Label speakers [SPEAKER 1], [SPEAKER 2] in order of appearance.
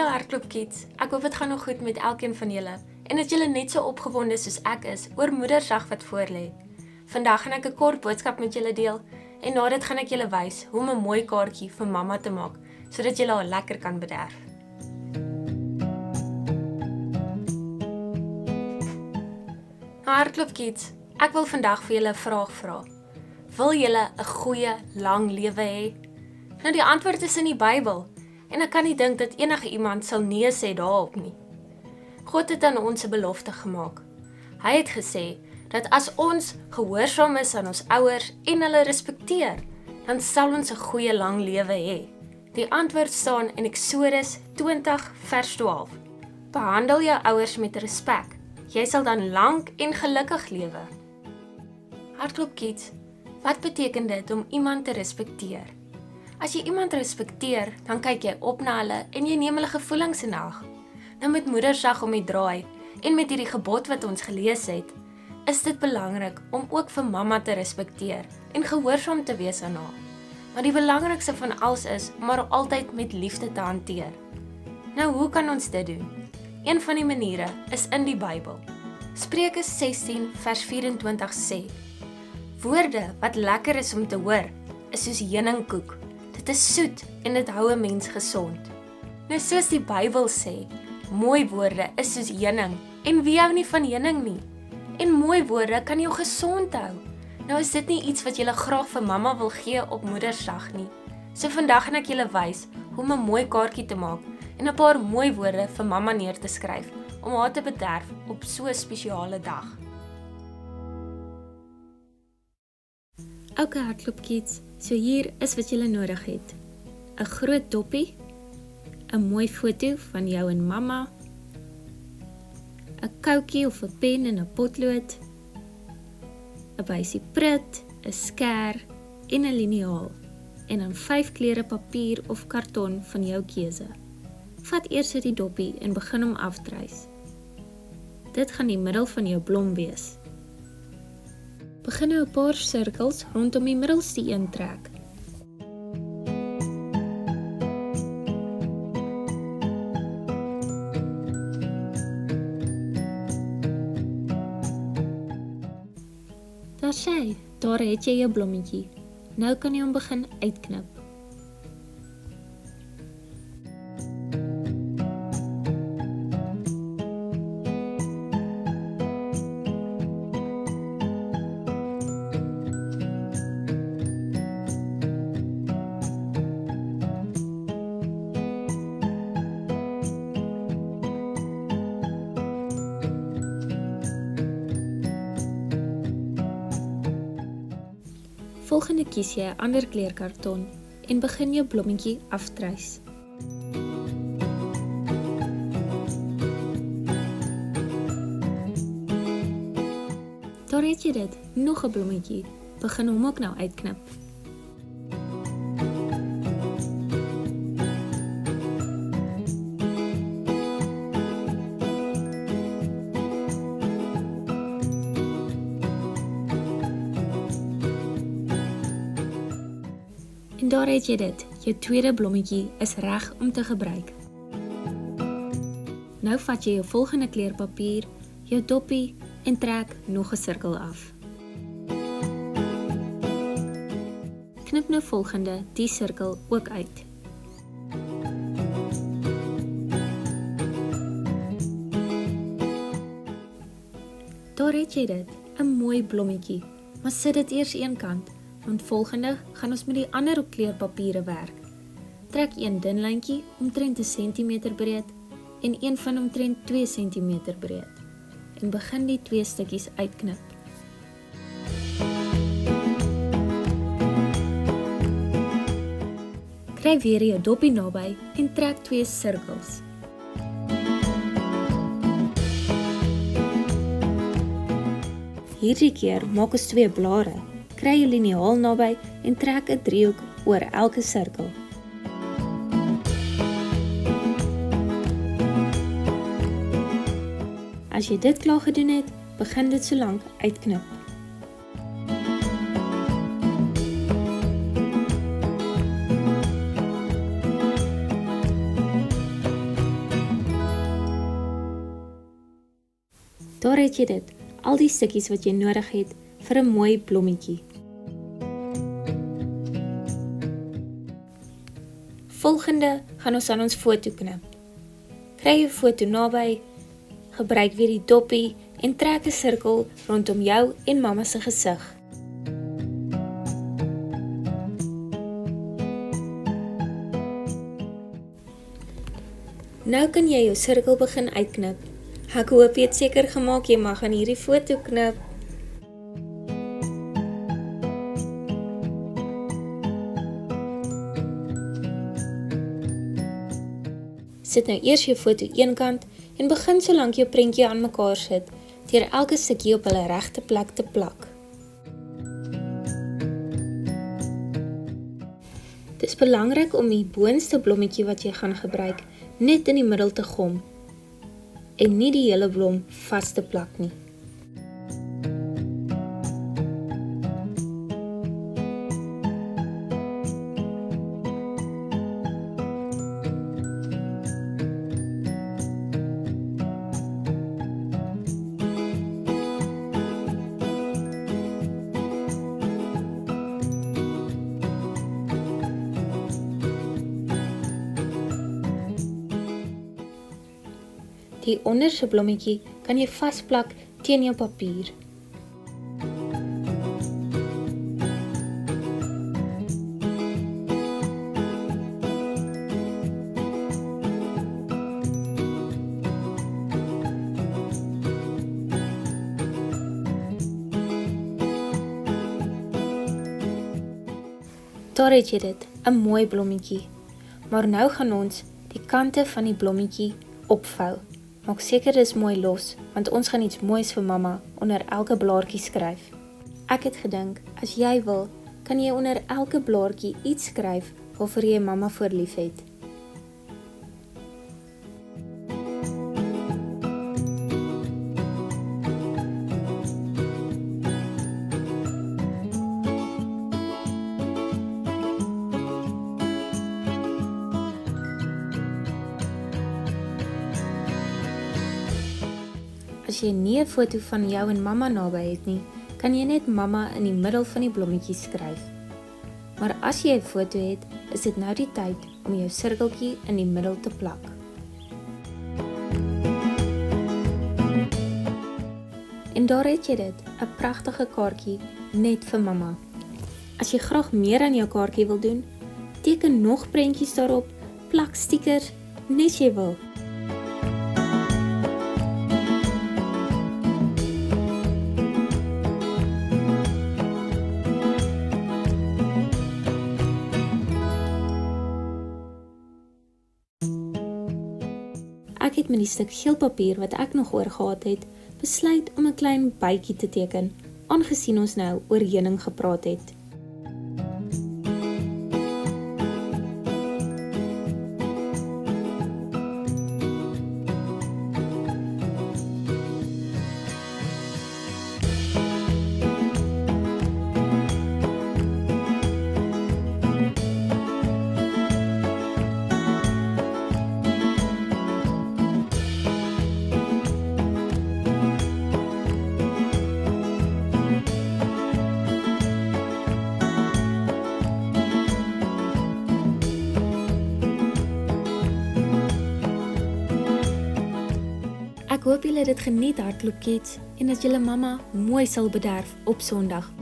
[SPEAKER 1] Hallo hardloopkids, ek hoop dit gaan nog goed met elkeen van julle en dat julle net so opgewonde soos ek is oor Moedersdag wat voorlê. Vandag gaan ek 'n kort boodskap met julle deel en na dit gaan ek julle wys hoe om 'n mooi kaartjie vir mamma te maak sodat julle haar lekker kan bederf. Hardloopkids, ek wil vandag vir julle 'n vraag vra. Wil julle 'n goeie, lang lewe hê? Nou die antwoord is in die Bybel. En ek kan nie dink dat enige iemand sal nee sê daarop nie. God het aan ons 'n belofte gemaak. Hy het gesê dat as ons gehoorsaam is aan ons ouers en hulle respekteer, dan sal ons 'n goeie lang lewe hê. Die antwoord staan in Eksodus 20 vers 12. Behandel jou ouers met respek. Jy sal dan lank en gelukkig lewe. Hardloopkids, wat beteken dit om iemand te respekteer? As jy iemand respekteer, dan kyk jy op na hulle en jy neem hulle gevoelens in ag. Nou met Moedersdag om die draai en met hierdie gebod wat ons gelees het, is dit belangrik om ook vir mamma te respekteer en gehoorsaam te wees aan haar. Maar die belangrikste van alles is om haar altyd met liefde te hanteer. Nou hoe kan ons dit doen? Een van die maniere is in die Bybel. Spreuke 16 vers 24 sê: Woorde wat lekker is om te hoor, is soos heuningkoek. Dit is soet en dit hou 'n mens gesond. Nou soos die Bybel sê, mooi woorde is soos heuning en wie hou nie van heuning nie? En mooi woorde kan jou gesond hou. Nou is dit nie iets wat jy graag vir mamma wil gee op Moedersdag nie. So vandag gaan ek julle wys hoe om 'n mooi kaartjie te maak en 'n paar mooi woorde vir mamma neer te skryf om haar te bederf op so 'n spesiale dag. Okay hardloopkids, so hier is wat julle nodig het. 'n Groot doppie, 'n mooi foto van jou en mamma, 'n koutjie of 'n pen en 'n potlood, 'n bysie prit, 'n skêr en 'n liniaal en dan 5 kleure papier of karton van jou keuse. Vat eers die doppie en begin hom afdrys. Dit gaan die middel van jou blom wees. Begin nou 'n paar sirkels rondom die middelste een trek. Daar het jy jou blommetjie. Nou kan jy hom begin uitknip. Volgende kies jy 'n ander kleur karton en begin jou blommetjie afdrys. Daar het jy dit, nog 'n blommetjie. Begin hom ook nou uitknip. En daar het jy dit, jou tweede blommetjie is reg om te gebruik. Nou vat jy jou volgende kleur papier, jou doppie en trek nog 'n sirkel af. Knip nou volgende die sirkel ook uit. Daar het jy dit, 'n mooi blommetjie, maar sit dit eers een kant. Want volgende gaan ons met die ander kleurpapiere werk. Trek een dun lyntjie omtrent 1 centimeter breed en een van omtrent 2 centimeter breed. En begin die 2 stukkies uitknip. Kry weer jou doppie naby en trek 2 sirkels. Hierdie keer maak ons 2 blare. Kry jou liniaal naby en trek 'n driehoek oor elke sirkel. As jy dit klaar gedoen het, begin dit so lank uitknip. Daar het jy dit, al die stukkies wat jy nodig het vir 'n mooi blommetjie. Volgende gaan ons aan ons foto knip. Kry jou foto naby, gebruik weer die doppie en trek 'n sirkel rondom jou en mamma se gesig. Nou kan jy jou sirkel begin uitknip. Ek hoop jy het seker gemaak jy mag aan hierdie foto knip. Sit nou eers jou foto eenkant en begin solank jou prentjie aan mekaar sit, deur elke stukkie op hulle regte plek te plak. Dit is belangrik om die boonste blommetjie wat jy gaan gebruik, net in die middel te gom, en nie die hele blom vas te plak nie. Die onderste blommetjie kan jy vasplak teen jou papier. Daar het jy dit, 'n mooi blommetjie. Maar nou gaan ons die kante van die blommetjie opvou. Maak seker dis mooi los, want ons gaan iets moois vir mamma onder elke blaartjie skryf. Ek het gedink, as jy wil, kan jy onder elke blaartjie iets skryf waarvoor jy mamma voor lief het. As jy nie 'n foto van jou en mamma naby het nie, kan jy net mamma in die middel van die blommetjie skryf. Maar as jy 'n foto het, is dit nou die tyd om jou sirkeltjie in die middel te plak. En daar het jy dit, 'n pragtige kaartjie net vir mamma. As jy graag meer aan jou kaartjie wil doen, teken nog prentjies daarop, plak stickers, net jy wil. Ek het met die stuk geel papier wat ek nog oor gehad het, besluit om 'n klein bytjie te teken, aangesien ons nou oor heuning gepraat het. Ek hoop julle het dit geniet, Hardloop Kids, en dat julle mamma mooi sal bederf op Sondag